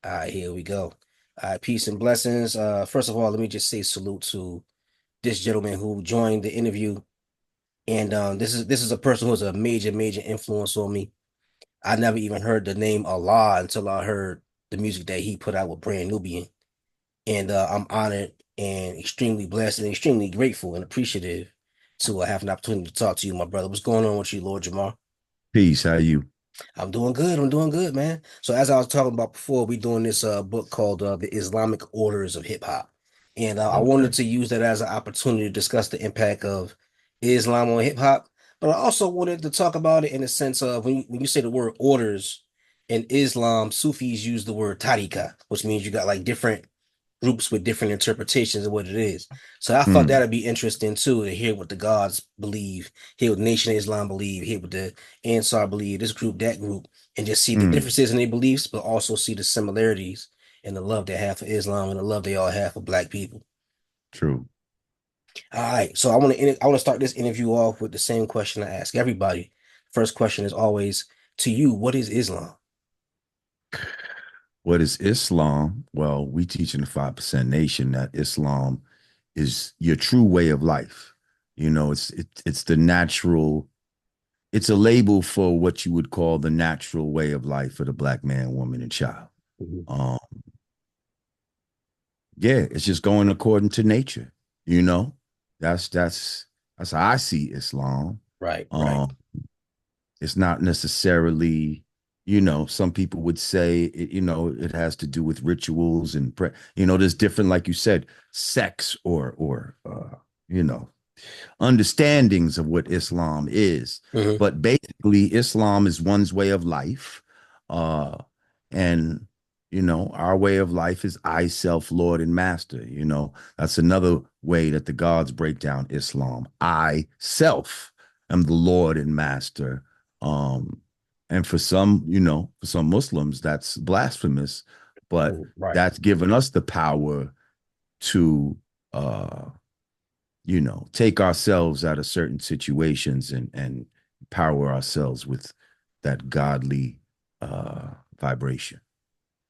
All right, here we go. All right, peace and blessings. First of all, let me just say salute to this gentleman who joined the interview. And this is a person who's a major influence on me. I never even heard the name Allah until I heard the music that he put out with Brand Nubian. And I'm honored and extremely blessed and extremely grateful and appreciative to have an opportunity to talk to you, my brother. What's going on with you, Lord Jamar? Peace. How you? I'm doing good. I'm doing good, man. So as I was talking about before, we doing this book called The Islamic Orders of Hip Hop. And I Okay. wanted to use that as an opportunity to discuss the impact of Islam on hip hop. But I also wanted to talk about it in the sense of when you say the word orders in Islam, Sufis use the word tariqah, which means you got like different groups with different interpretations of what it is. So I thought Hmm. that'd be interesting too to hear what the gods believe, hear what Nation of Islam believe, hear what the Ansar believe, this group, that group, and just see the Hmm. differences in their beliefs, but also see the similarities in the love they have for Islam and the love they all have for Black people. True. All right, so I want to start this interview off with the same question I ask everybody. First question is always to you, what is Islam? What is Islam? Well, we teach in the 5% Nation that Islam is your true way of life. It's the natural. It's a label for what you would call the natural way of life for the Black man, woman, and child. Mhm. Um, yeah, it's just going according to nature. You know, that's how I see Islam. Right, right, Um, It's not necessarily, some people would say, it has to do with rituals and, there's different, like you said, sects or you know, understandings of what Islam is. hmm But basically, Islam is one's way of life. Uh, and, our way of life is I, self, Lord, and Master. That's another way that the gods break down Islam. I, self, am the Lord and Master. Um, and for some Muslims, that's blasphemous, but right. that's given us the power to take ourselves out of certain situations and power ourselves with that godly vibration.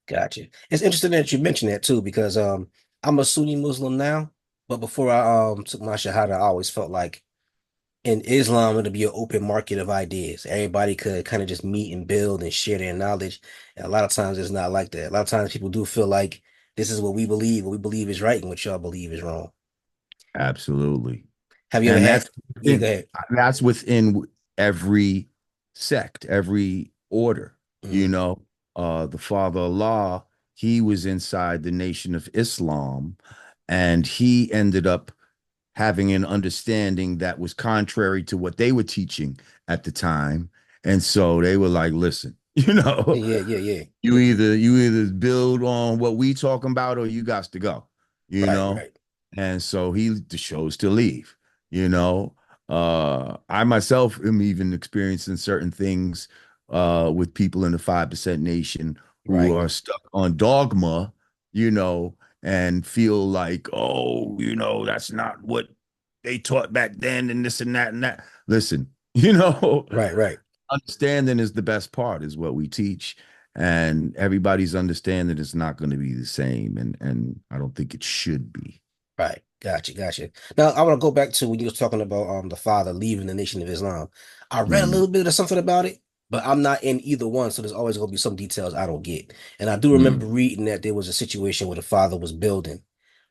Gotcha. It's interesting that you mentioned that too, because I'm a Sunni Muslim now, but before I took my Shahada, I always felt like in Islam it'd be an open market of ideas. Everybody could kind of just meet and build and share their knowledge. And a lot of times it's not like that. A lot of times people do feel like this is what we believe is right, and what y'all believe is wrong. Absolutely. Have you ever And had? Yeah, go ahead. that's within every sect, every order. You Mhm. know, the Father Allah, he was inside the Nation of Islam, and he ended up having an understanding that was contrary to what they were teaching at the time. And so they were like, listen, Yeah, yeah, yeah. you either build on what we talking about or you got to go, you Right, know. right, And so he chose to leave, you know. I myself am even experiencing certain things with people in the 5% Nation who right. are stuck on dogma, you know, and feel like, oh, that's not what they taught back then, and this and that and that. Listen, Right, right. understanding is the best part, is what we teach. And everybody's understanding is not going to be the same. And I don't think it should be. Right. Gotcha, gotcha. Now I want to go back to when you was talking about the father leaving the Nation of Islam. I read a Mm, little bit of something about it, but I'm not in either one, so there's always gonna be some details I don't get. And I do remember mm, reading that there was a situation where the father was building.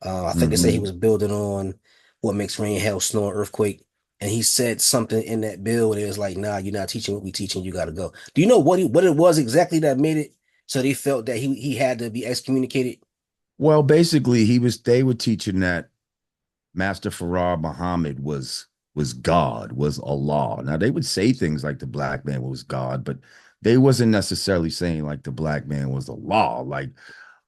I think they said he mm-hmm. was building on what makes rain, hail, snow, and earthquake. And he said something in that bill, and it was like, "Nah, you're not teaching what we teaching. You got to go." Do you know what it was exactly that made it so they felt that he had to be excommunicated? Well, basically, they were teaching that Master Farrar Muhammad was God, was Allah. Now they would say things like the black man was God, but they wasn't necessarily saying like the black man was Allah. Like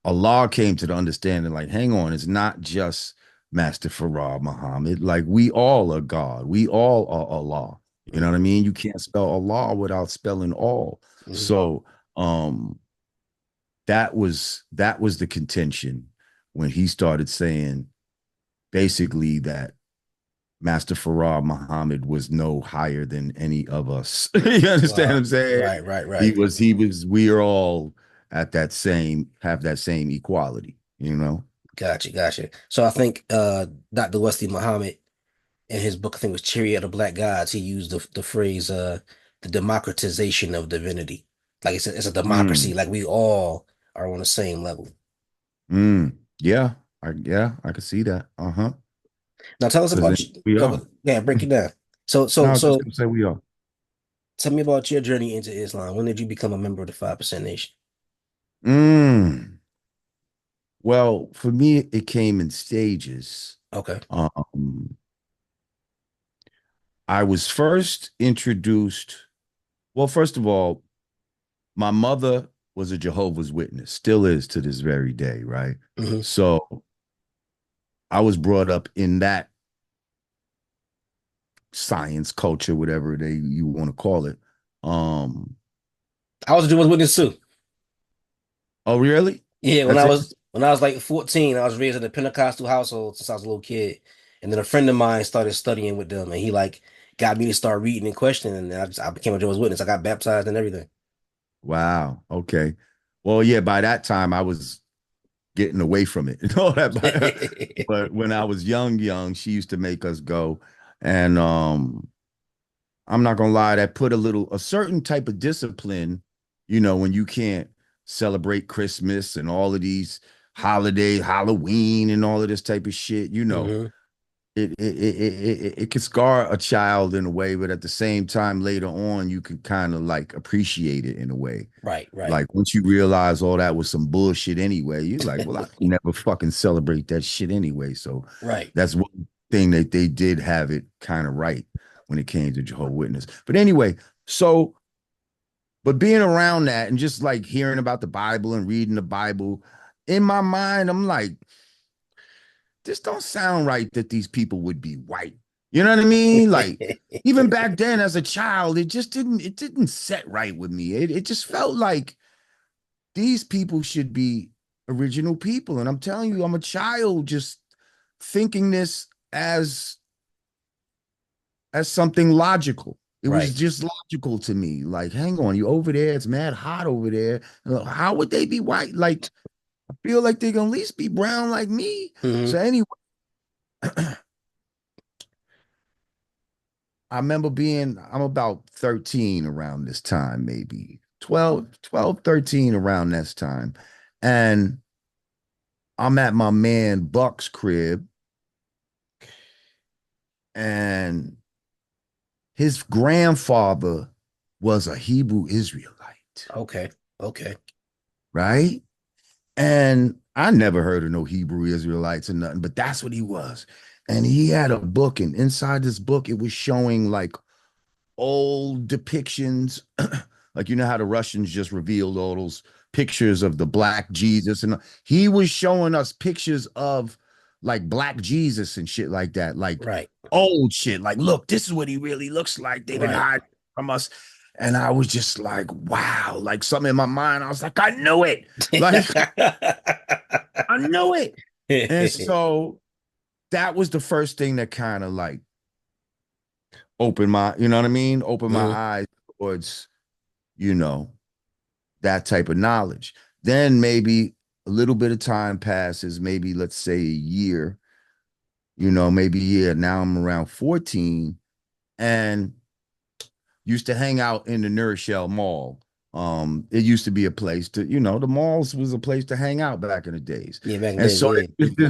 Allah came to the understanding, like, hang on, it's not just Master Farrar Muhammad. Like we all are God. We all are Allah. You know what I Mhm, mean? You can't spell Allah without spelling all. mhm. So um that was the contention when he started saying basically that Master Farrar Muhammad was no higher than any of us. You understand what Wow. I'm saying? Right, right, He right. was, we are all. at that same have that same equality, you know? Gotcha, gotcha. So I think Dr. Wesley Muhammad in his book, I think it was Cheery of the Black Gods, he used the phrase the democratization of divinity. Like it's a democracy, Mm, like we all are on the same level. yeah, I could see that. Uh-huh. Now tell us Because about then we are. yeah, break it down. So No, so I was just so gonna say we are. tell me about your journey into Islam. When did you become a member of the 5% Nation? Mm. Well, for me, it came in stages. Okay. Um, I was first introduced. Well, first of all, my mother was a Jehovah's Witness, still is to this very day, right? Hmm. So I was brought up in that science culture, whatever they you want to call it. Um, I was a Jehovah's Witness too. oh, really? Yeah, That's it? when I was like 14, I was raised in a Pentecostal household since I was a little kid. And then a friend of mine started studying with them and he like got me to start reading and questioning and I became a Jehovah's Witness. I got baptized and everything. Wow. Okay. Well, yeah, by that time I was getting away from it and all that. But when I was young, she used to make us go. And I'm not gonna lie, that put a certain type of discipline, when you can't celebrate Christmas and all of these holidays, Halloween and all of this type of shit, Hmm. it can scar a child in a way, but at the same time, later on, you can kind of like appreciate it in a way. Right, right. Like once you realize all that was some bullshit anyway, you're like, well, I never fucking celebrate that shit anyway. So Right. that's one thing that they did have it kind of right when it came to Jehovah's Witness. But anyway, so but being around that and just like hearing about the Bible and reading the Bible, in my mind, I'm like, this don't sound right that these people would be white. You know what I mean? Like even back then as a child, it didn't set right with me. It just felt like these people should be original people. And I'm telling you, I'm a child just thinking this as something logical. It was Right. just logical to me. Like, hang on, you over there, it's mad hot over there. How would they be white? Like, I feel like they can at least be brown like me. Hmm. So anyway, I remember I'm about 13 around this time, maybe 12, 13 around this time. And I'm at my man Buck's crib, and his grandfather was a Hebrew Israelite, Okay. Okay. right? And I never heard of no Hebrew Israelites or nothing, but that's what he was. And he had a book, and inside this book, it was showing like old depictions, like how the Russians just revealed all those pictures of the black Jesus, and he was showing us pictures of like black Jesus and shit like that, like Right. old shit. Like, look, this is what he really looks like. They've been Right. hiding from us. And I was just like, wow, like something in my mind. I was like, I knew it. Like, I knew it. And so that was the first thing that kind of like opened my, you know what I mean? Opened my Hmm. eyes towards, you know, that type of knowledge. Then maybe a little bit of time passes, maybe let's say a year, maybe yeah. Now I'm around 14 and used to hang out in the Nurshell Mall. It used to be a place to, the malls was a place to hang out back in the days. Yeah, back in the And days, so yeah.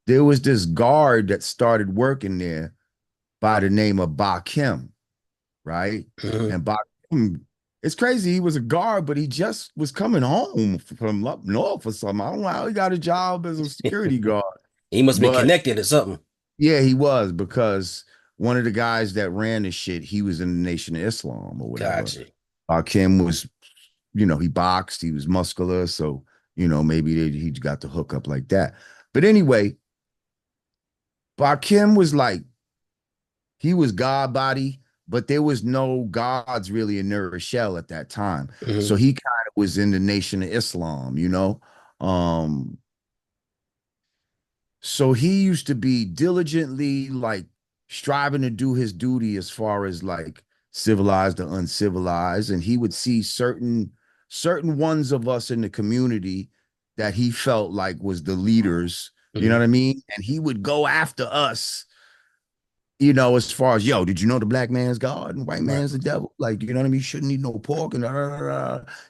there was this guard that started working there by the name of Ba Kim, right? Hmm. And Ba Kim, it's crazy. He was a guard, but he just was coming home from up north or something. I don't know how he got a job as a security guard, He must have been but connected or something. yeah, he was because one of the guys that ran the shit, he was in the Nation of Islam or whatever. Gotcha. Kim was, he boxed, he was muscular, so maybe he got the hook up like that. But anyway, Kim was like he was God body, but there was no gods really in Nur Shell at that time. Hmm. So he kind of was in the Nation of Islam. Um, so he used to be diligently like striving to do his duty as far as like civilized or uncivilized, and he would see certain certain ones of us in the community that he felt like was the leaders, you know Hmm. what I mean? And he would go after us, as far as, yo, did you know the black man's God and white Right. man's the devil? Like, you know what I mean? Shouldn't eat no pork and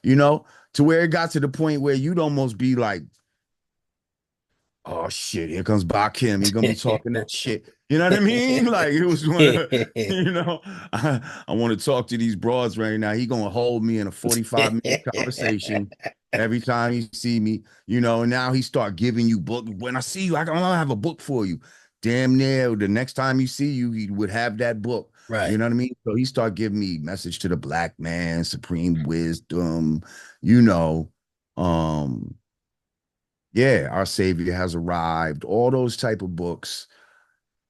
you know, to where it got to the point where you'd almost be like, oh shit, here comes Kim. He gonna be talking that shit. You know what I mean? Like it was one of, I want to talk to these broads right now. He gonna hold me in a 45-minute conversation every time he see me, and now he start giving you book. When I see you, I don't have a book for you. Damn near the next time you see you, he would have that book. You Right. know what I mean? So he start giving me message to the black man, supreme wisdom, you know. Um, yeah, our savior has arrived, all those type of books.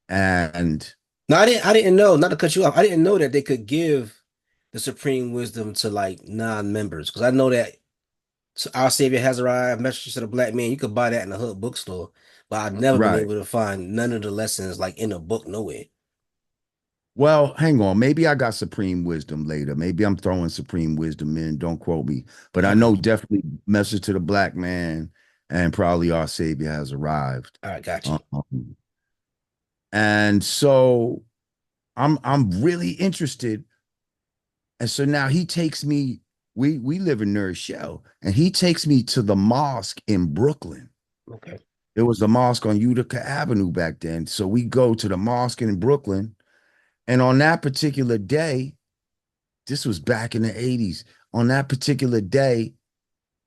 And No, I didn't know, not to cut you off. I didn't know that they could give the supreme wisdom to like non-members. Because I know that Our Savior Has Arrived, Message to the Black Man, you could buy that in the hood bookstore. But I've never been right. able to find none of the lessons like in a book nowhere. Well, hang on. Maybe I got supreme wisdom later. Maybe I'm throwing supreme wisdom in. Don't quote me. But I Okay. know definitely message to the black man and probably our savior has arrived. All right, got you. Um, and so I'm really interested. And so now he takes me, we live in Nerd Shell, and he takes me to the mosque in Brooklyn. Okay. There was a mosque on Utica Avenue back then. So we go to the mosque in Brooklyn. And on that particular day, this was back in the 80s. On that particular day,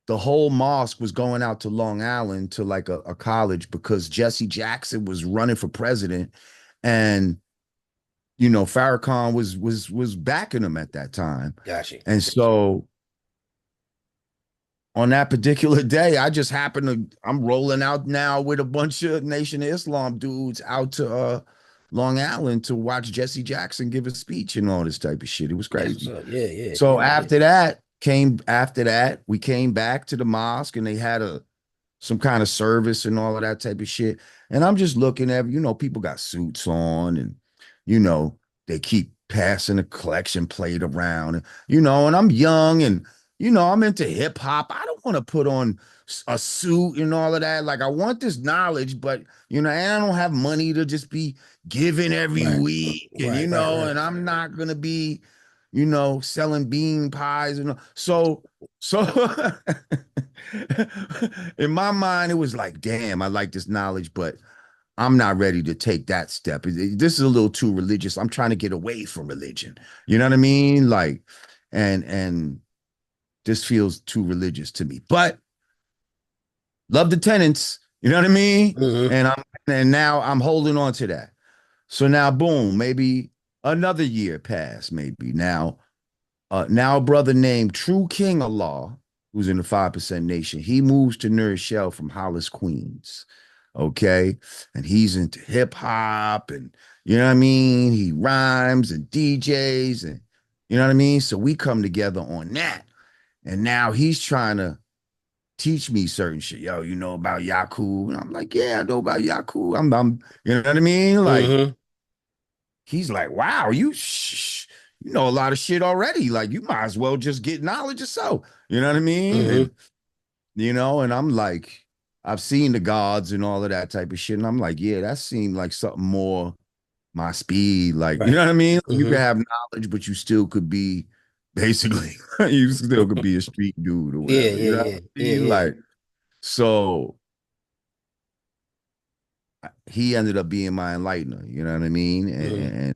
the whole mosque was going out to Long Island to like a college because Jesse Jackson was running for president. And Farrakhan was backing him at that time. Got you. And so on that particular day, I just happened I'm rolling out now with a bunch of Nation of Islam dudes out to Long Island to watch Jesse Jackson give a speech and all this type of shit. It was That's what's crazy. up. Yeah, yeah, So yeah. after that, we came back to the mosque and they had some kind of service and all of that type of shit. And I'm just looking at, people got suits on and, you know, they keep passing the collection plate around, and I'm young and, I'm into hip hop. I don't want to put on a suit and all of that. Like, I want this knowledge, but, and I don't have money to just be giving every Right. week. And, Right. and I'm not going to be, selling bean pies. And so in my mind, it was like, damn, I like this knowledge, but I'm not ready to take that step. This is a little too religious. I'm trying to get away from religion. You know what I mean? Like, and this feels too religious to me. But love the tenants. You know what I mean? Hmm. And now I'm holding on to that. So now, boom, maybe another year passed. Maybe now a brother named True King of Law, who's in the 5% Nation, he moves to Nerd Shell from Hollis, Queens. Okay. And he's into hip hop and, you know what I mean? He rhymes and DJs and, you know what I mean? So we come together on that. And now he's trying to teach me certain shit. Yo, you know about Yaku? And I'm like, yeah, I know about Yaku. You know what I mean? Like, Hmm. he's like, wow, you know a lot of shit already. Like, you might as well just get knowledge yourself. You know what I mean? Hmm. And I'm like, I've seen the gods and all of that type of shit. And I'm like, yeah, that seemed like something more my speed. Like, you Right. know what I mean? You could Hmm. have knowledge, but you still could be basically, you still could be a street dude or Yeah, whatever. You yeah, know what yeah, I yeah, mean? yeah. Like, so he ended up being my enlightener. You know what I mean? Hmm.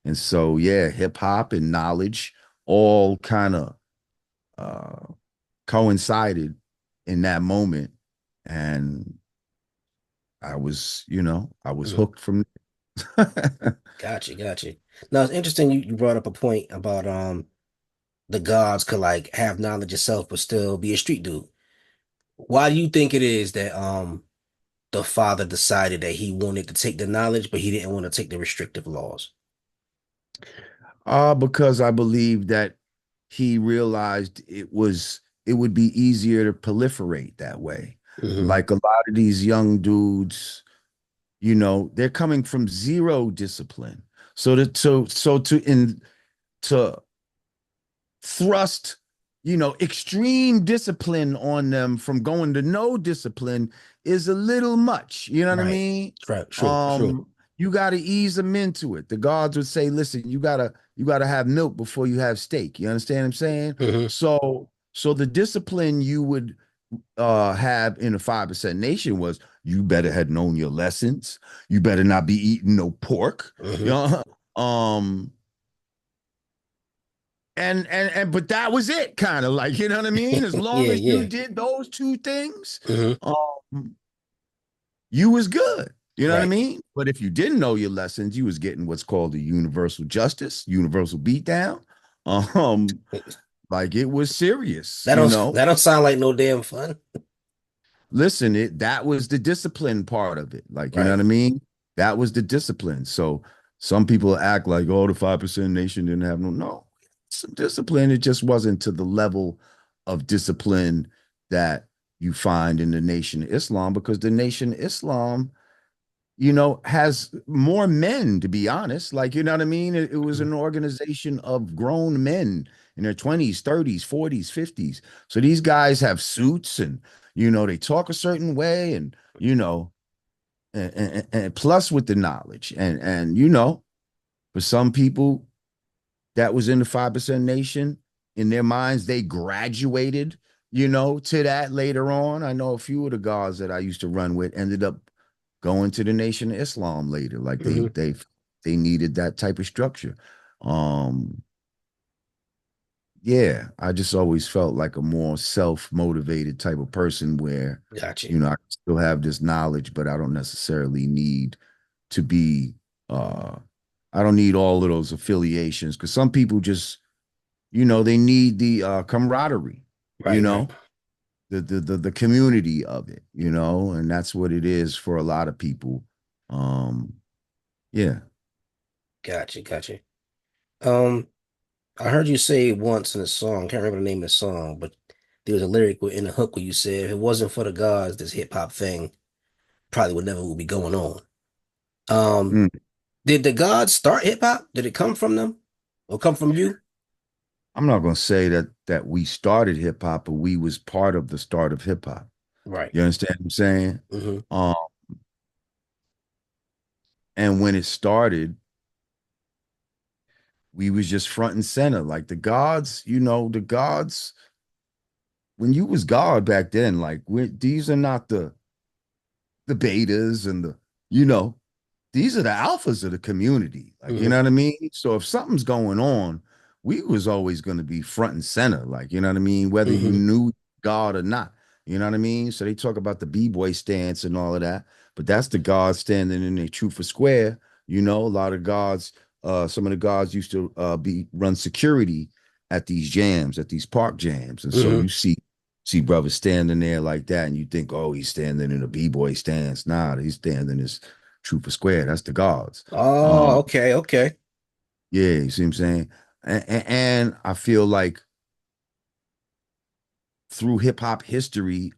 And so, yeah, hip hop and knowledge all kind of uh, coincided in that moment. And I was Hmm. hooked from Gotcha. Now it's interesting you brought up a point about the gods could like have knowledge itself but still be a street dude. Why do you think it is that the father decided that he wanted to take the knowledge but he didn't want to take the restrictive laws? because I believe that he realized it would be easier to proliferate that way. Hmm. Like a lot of these young dudes, they're coming from zero discipline. So to thrust extreme discipline on them from going to no discipline is a little much. You know what I Right. mean? Right. True. True. You got to ease them into it. The guards would say, "Listen, you gotta have milk before you have steak." You understand what I'm saying? Hmm. So the discipline you would have in a 5% nation was you better had known your lessons. You better not be eating no pork. You Hmm. know? Um, and but that was it, kind of like, you know what I mean? As long Yeah. as you Yeah. did those two things, Hmm. um, you was good. You know what I Right. mean? But if you didn't know your lessons, you was getting what's called a universal justice, universal beatdown. Um, like it was serious, That don't that don't sound like no damn fun. Listen, that was the discipline part of it. Like, you know Right. what I mean? That was the discipline. So some people act like, oh, the 5% nation didn't have no, some discipline. It just wasn't to the level of discipline that you find in the Nation of Islam, because the Nation of Islam, has more men, to be honest. Like, you know what I mean? It was Mhm. an organization of grown men in their 20s, 30s, 40s, 50s. So these guys have suits and, they talk a certain way and, and plus with the knowledge. And, for some people that was in the 5% nation, in their minds, they graduated, to that later on. I know a few of the guys that I used to run with ended up going to the Nation of Islam later. Like Mhm. they needed that type of structure. Um, yeah, I just always felt like a more self-motivated type of person where, Got you. I still have this knowledge, but I don't necessarily need to be I don't need all of those affiliations, because some people just, they need the camaraderie, you Right. Right. know, the community of it, and that's what it is for a lot of people. Um, yeah. Got you. Got you. Um, I heard you say once in a song, can't remember the name of the song, but there was a lyric in the hook where you said, if it wasn't for the gods, this hip hop thing probably would never would be going on. Um, Mm. did the gods start hip hop? Did it come from them or come from you? I'm not gonna say that we started hip hop, but we was part of the start of hip hop. Right. You understand what I'm saying? Hmm. Um, and when it started, we was just front and center. Like the gods, when you was God back then, like these are not the betas and you know, these are the alphas of the community. Like, you Hmm. know what I mean? So if something's going on, we was always going to be front and center. Like, you know what I mean? Whether you Hmm. knew God or not. You know what I mean? So they talk about the B-boy stance and all of that, but that's the gods standing in their truth for square. A lot of gods, some of the gods used to be run security at these jams, at these park jams. And so Hmm. you see brothers standing there like that, and you think, oh, he's standing in a B-boy stance. Nah, he's standing his truth for square. That's the gods. Oh, Um, okay. Okay. yeah, you see what I'm saying? And I feel like through hip hop history,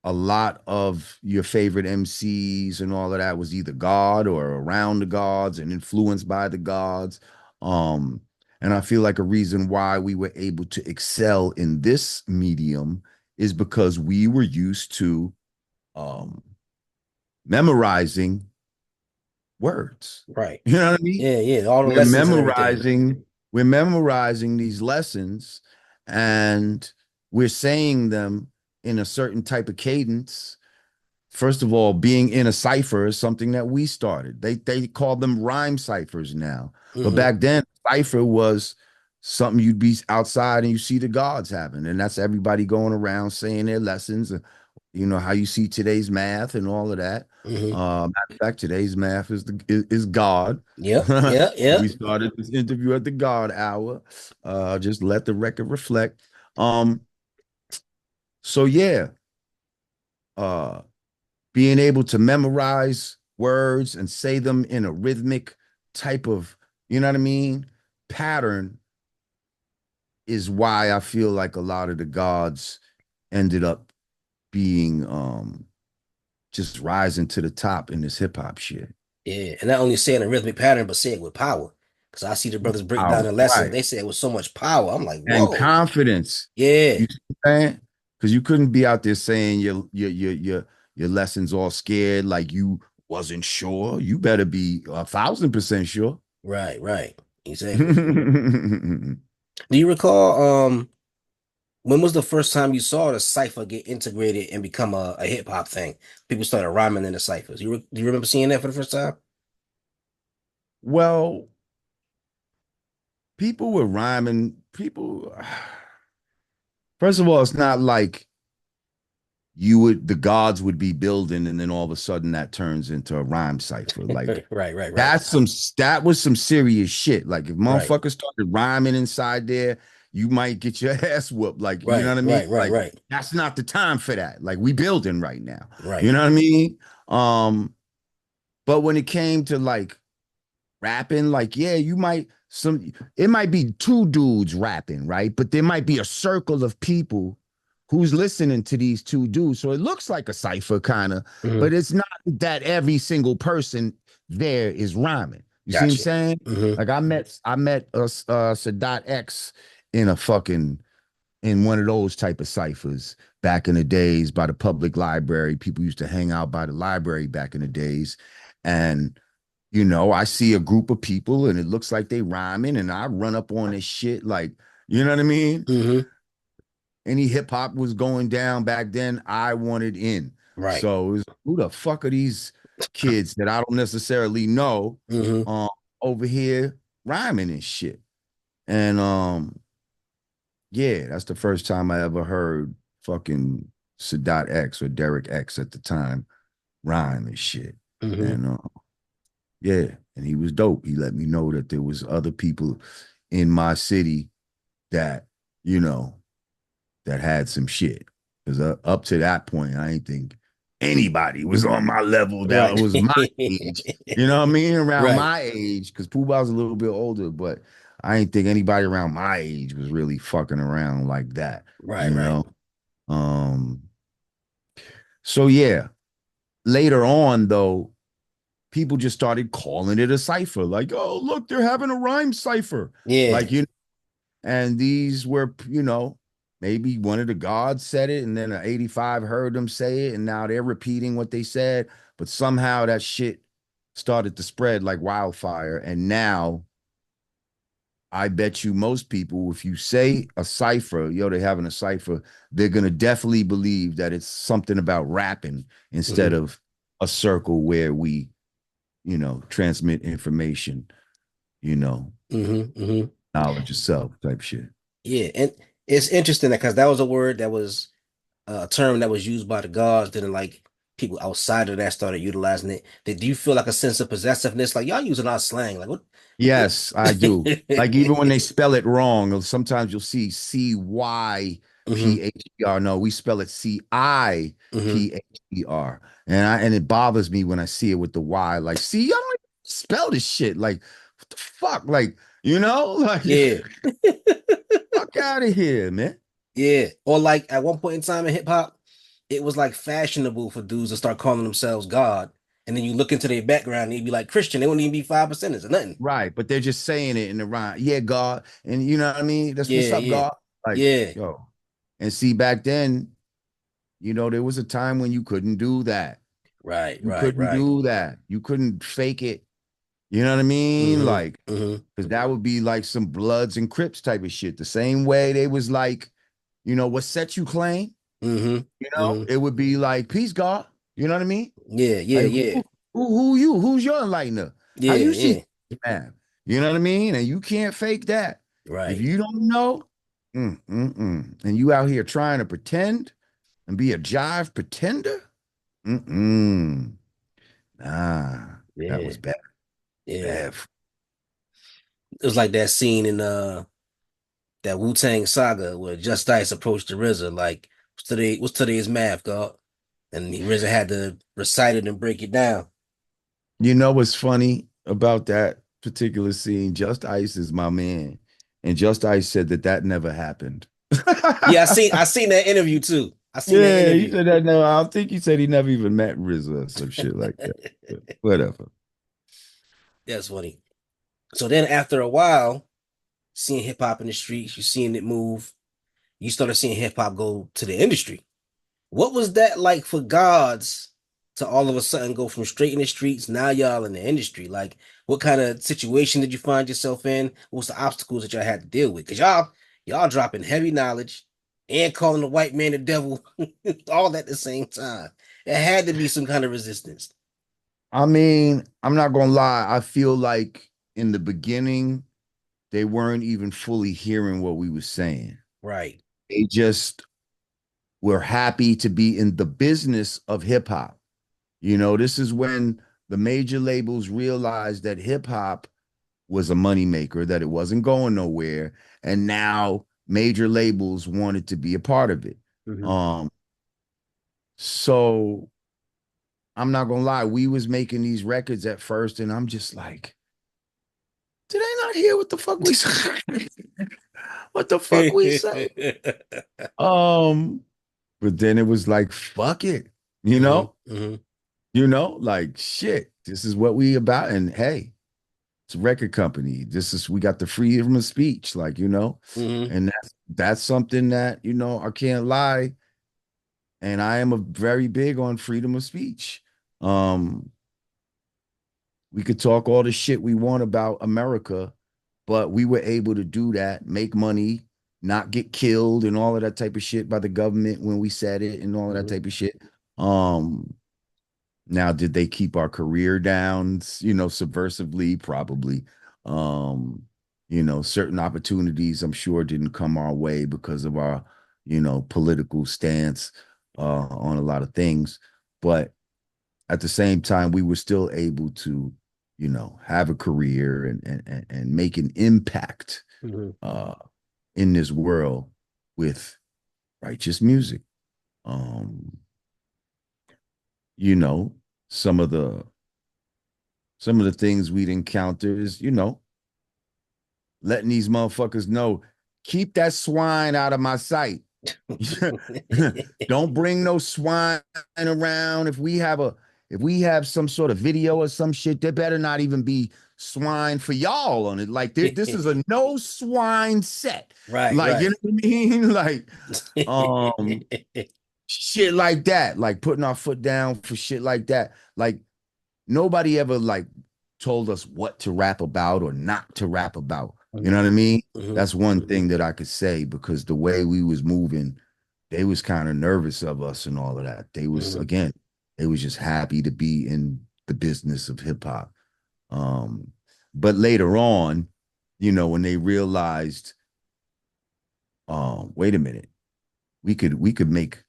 a lot of your favorite MCs and all of that was either God or around the gods and influenced by the gods. Um, and I feel like a reason why we were able to excel in this medium is because we were used to um, memorizing words. Right. You know what I mean? Yeah. Yeah. All the We're lessons and everything. memorizing, we're memorizing these lessons, and we're saying them in a certain type of cadence. First of all, being in a cipher is something that we started. They call them rhyme ciphers now. But Hmm. back then, cipher was something you'd be outside and you see the gods having. And that's everybody going around saying their lessons. How you see today's math and all of that. Hmm. Matter of fact, today's math is God. Yep. Yep. We Yep. started this interview at the God hour. Just let the record reflect. Um, so yeah, uh, being able to memorize words and say them in a rhythmic type of, you know what I mean, pattern is why I feel like a lot of the gods ended up being just rising to the top in this hip hop shit. Yeah. And not only say it in a rhythmic pattern, but say it with power. Because I see the brothers break down Power, the lessons. right. They say it was so much power. I'm like, And whoa. confidence. Yeah. You see what I'm saying? Because you couldn't be out there saying your lessons all scared, like you wasn't sure. You better be 1,000% sure. Right, right. Exactly. Do you recall when was the first time you saw the cipher get integrated and become a hip hop thing? People started rhyming in the ciphers. Do you remember seeing that for the first time? Well, people were rhyming. People, first of all, it's not like the gods would be building and then all of a sudden that turns into a rhyme cipher. Like Right, right, right. that's some that was some serious shit. Like if Right. motherfuckers started rhyming inside there, you might get your ass whooped. Like, you know Right, what I mean? right, right, Like right. that's not the time for that. Like we building right now. You Right. know what I mean? Um, but when it came to like rapping, like, yeah, you might some it might be two dudes rapping, right? But there might be a circle of people who's listening to these two dudes. So it looks like a cipher kind of, Hmm. but it's not that every single person there is rhyming. You see what I'm Gotcha. saying? Hmm. Like I met Sadat X in a fucking in one of those type of ciphers back in the days by the public library. People used to hang out by the library back in the days. And I see a group of people and it looks like they rhyming, and I run up on this shit like, you know what I mean? Hmm. Any hip hop was going down back then, I wanted in. Right. So it was, who the fuck are these kids that I don't necessarily know Hmm. um over here rhyming and shit? And yeah, that's the first time I ever heard fucking Sadat X or Derek X at the time rhyme and shit. Hmm. And yeah, and he was dope. He let me know that there was other people in my city that, you know, that had some shit. Because up to that point, I didn't think anybody was on my level that Right. was my age. You know what I mean? Around Right. my age, because Pooh Bah's a little bit older, but I didn't think anybody around my age was really fucking around like that, Right. you Right. know? Um, so yeah, later on though, people just started calling it a cipher. Like, oh, look, they're having a rhyme cipher. Yeah. Like, and these were, maybe one of the gods said it, and then an 85 heard them say it, and now they're repeating what they said. But somehow that shit started to spread like wildfire. And now I bet you most people, if you say a cipher, they're having a cipher, they're gonna definitely believe that it's something about rapping instead Hmm. of a circle where we, transmit information, you know, Hmm. Hmm. knowledge of self type shit. Yeah. And it's interesting because that was a word that was a term that was used by the gods. Then like people outside of that started utilizing it. Do you feel like a sense of possessiveness? Like y'all using our slang. Like what? Yes, I do. Like even when they spell it wrong, sometimes you'll see Hmm. Cypher. No, we spell it Hmm. Cipher. And it bothers me when I see it with the Y. Like, see, I don't spell this shit. Like, what the fuck? Like, like Yeah. fuck out of here, man. Yeah. Or like at one point in time in hip hop, it was like fashionable for dudes to start calling themselves God. And then you look into their background and they'd be like Christian. They wouldn't even be 5% or nothing. Right, but they're just saying it in the rhyme. Yeah, God. And you know what I mean? That's what's Yeah, up, yeah, God. Like, yeah. yo. And see, back then, there was a time when you couldn't do that. Right, You right, couldn't right. do that. You couldn't fake it. You know what I mean? Hmm. Like, Hmm. because that would be like some Bloods and Crips type of shit. The same way they was like, what set you claim? Hmm. Hmm. It would be like, peace, God. You know what I mean? Yeah, yeah, Like, yeah. who you? Who's your enlightener? How Yeah, you see yeah. man? You know what I mean? And you can't fake that. If Right. you don't know, and you out here trying to pretend and be a jive pretender, mm-mm. Nah, that Yeah, was bad. yeah. Bad. It was like that scene in that Wu-Tang saga where Just Ice approached the RZA like, what's today's math, God? And RZA had to recite it and break it down. You know what's funny about that particular scene? Just Ice is my man, and Just Ice said that that never happened. Yeah, I seen that interview too. I seen that Yeah, he interview. said that. No, I think he said he never even met RZA or some shit like that. But whatever. That's funny. So then after a while, seeing hip hop in the streets, you seeing it move, you started seeing hip hop go to the industry. What was that like for gods to all of a sudden go from straight in the streets, now y'all in the industry? Like, what kind of situation did you find yourself in? What's the obstacles that y'all had to deal with? Because y'all dropping heavy knowledge and calling the white man the devil all at the same time. There had to be some kind of resistance. I mean, I'm not gonna lie. I feel like in the beginning, they weren't even fully hearing what we were saying. Right. They just were happy to be in the business of hip hop. This is when the major labels realized that hip hop was a moneymaker, that it wasn't going nowhere. And now major labels wanted to be a part of it. Hmm. Um, so I'm not gonna lie, we was making these records at first, and I'm just like, did I not hear what the fuck we say? What the fuck we say? Um, but then it was like, fuck it, you Hmm. know, Hmm. like shit, this is what we about. And hey, it's a record company. We got the freedom of speech, Hmm. and that's something that, I can't lie. And I am a very big on freedom of speech. Um, we could talk all the shit we want about America, but we were able to do that, make money, not get killed and all of that type of shit by the government when we said it and all of that Hmm. type of shit. Um, Now, did they keep our career down, subversively? Probably. Um, certain opportunities I'm sure didn't come our way because of our, political stance on a lot of things. But at the same time, we were still able to, have a career and make an impact Hmm. uh in this world with righteous music. Um, you know, some of the things we'd encounter is, letting these motherfuckers know, keep that swine out of my sight. Don't bring no swine around. If we have some sort of video or some shit, there better not even be swine for y'all on it. Like this is a no swine set. Right, Like, you know right. what I mean? Like, um, shit like that. Like putting our foot down for shit like that. Like nobody ever like told us what to rap about or not to rap about. You know what I mean? Hmm. That's one thing that I could say because the way we was moving, they was kind of nervous of us and all of that. Hmm. They was just happy to be in the business of hip hop. Um, but later on, when they realized, wait a minute, we could make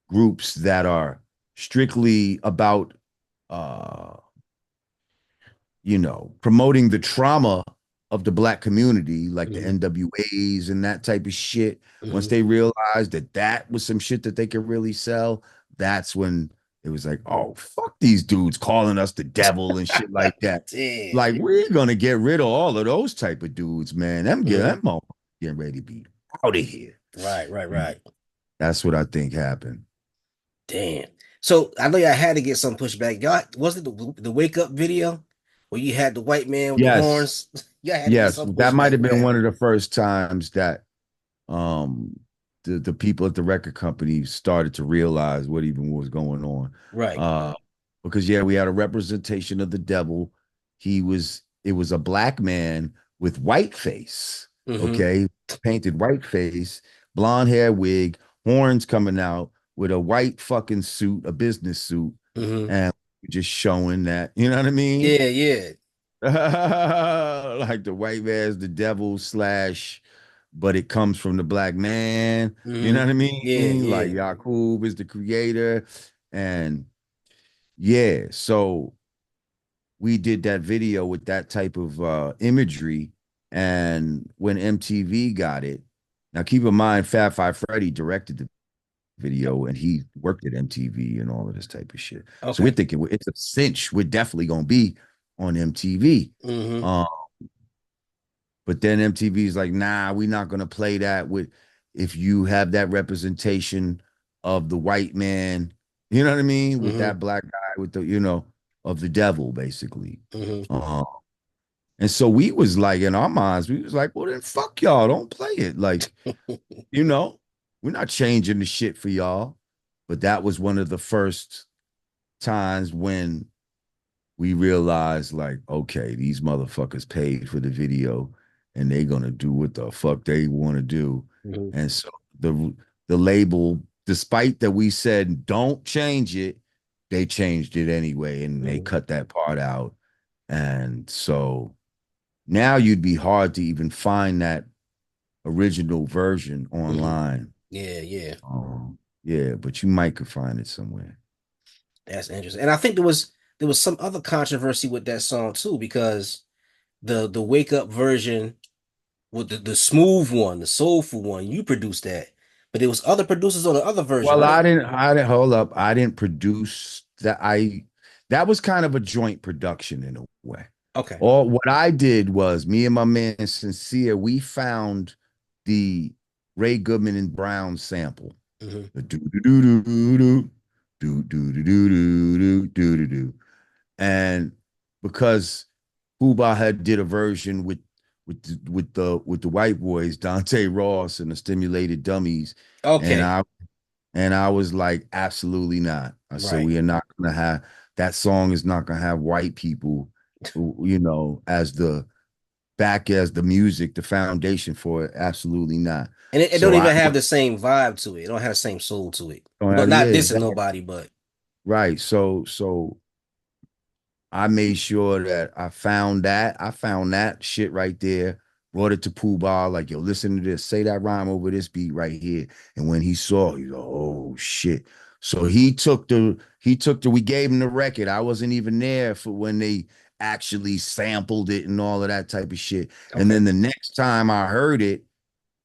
groups that are strictly about uh promoting the trauma of the black community, like the Hmm. NWAs and that type of shit. Once Hmm. they realized that that was some shit that they could really sell, that's when it was like, oh, fuck these dudes calling us the devil and shit like that. Damn. Like, we're gonna get rid of all of those type of dudes, man. Hmm. Them motherfuckers getting ready to be out of here. Right, right, And right. that's what I think happened. Damn. So I know y'all had to get some pushback. Y'all was it the wake up video where you had the white man with the Yes, horns? Y'all had to get yes, some that might pushback have for been that. one of the first times that um the people at the record company started to realize what even was going on. Right. Uh because yeah, we had a representation of the devil. It was a black man with white face, Hmm. okay? Painted white face, blonde hair wig, horns coming out with a white fucking suit, a business suit, Hmm. and just showing that, you know what I mean? Yeah, yeah. Like the white man's the devil slash, but it comes from the black man. You know Hmm. what I Yeah, mean? Like yeah. Yakub is the creator. And yeah, so we did that video with that type of imagery. And when MTV got it, now keep in mind, Fab Five Freddy directed the video and he worked at MTV and all of this type of shit. So we're Okay. thinking it's a cinch. We're definitely going to be on MTV. Hmm. Um, But then MTV's like, nah, we're not gonna play that with if you have that representation of the white man, you know what I mean? With Hmm. that black guy with the, of the devil, basically. Hmm. Uh, And so we was like, in our minds, we was like, well, then fuck y'all, don't play it. Like, you know, we're not changing the shit for y'all. But that was one of the first times when we realized, like, okay, these motherfuckers paid for the video and they gonna do what the fuck they want to do. Mhm, And so the the label, despite that we said don't change it, they changed it anyway and they mhm, cut that part out. And so now you'd be hard to even find that original version mhm. online. Yeah, yeah. Yeah, but you might could find it somewhere. That's interesting. And I think there was some other controversy with that song too, because the wake up version with the smooth one, the soulful one, you produced that. But there was other producers on the other version, Well, I right? didn't. I didn't hold up. I didn't produce that. That was kind of a joint production in a way. Okay. Or what I did was me and my man Sincere. We found the Ray Goodman and Brown sample. Hmm. The do do do do do do do do do do do do do. And because Cuba had did a version with the white boys, Dante Ross and the Stimulated Dummies, and Okay. I was like, absolutely not. I said, Right. we are not gonna have that song is not gonna have white people, as the back as the music, the foundation for it. Absolutely not. And it don't So I even have the same vibe to it. It don't have the same soul to it. don't But have, not yeah, dissing exactly. nobody, but Right. So I made sure that I found that shit right there, brought it to Pooh Bah, like, yo, listen to this, say that rhyme over this beat right here. And when he saw, he go, oh shit. So we gave him the record. I wasn't even there for when they actually sampled it and all of that type of shit. And okay. then the next time I heard it,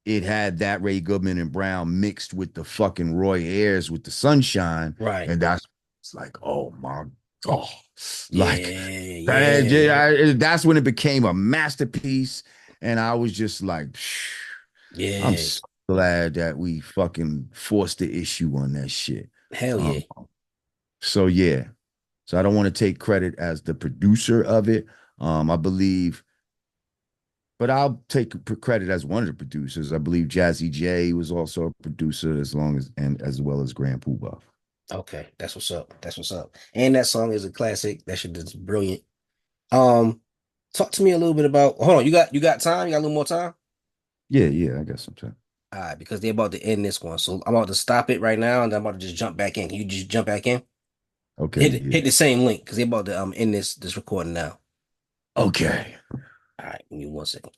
it had that Ray Goodman and Brown mixed with the fucking Roy Ayers with the Sunshine, Right. and that's it's like, oh my god, like Yeah, that, yeah, that's when it became a masterpiece, and I was just like, phew, I'm yeah. so glad that we fucking forced the issue on that shit. Hell yeah. Um, so yeah, so I don't want to take credit as the producer of it. I believe but I'll take credit as one of the producers. I believe Jazzy J was also a producer, as well as Grand Poobah. Okay. That's what's up. That's what's up. And that song is a classic. That shit is brilliant. Um, talk to me a little bit about hold on, you got time? You got a little more time? Yeah, yeah, I guess sometimes. All right, because they're about to end this one. So I'm about to stop it right now and then I'm about to just jump back in. Can you just jump back in? Okay, Hit yeah. the same link because they're about to end this recording now. Okay. All right, give me 1 second.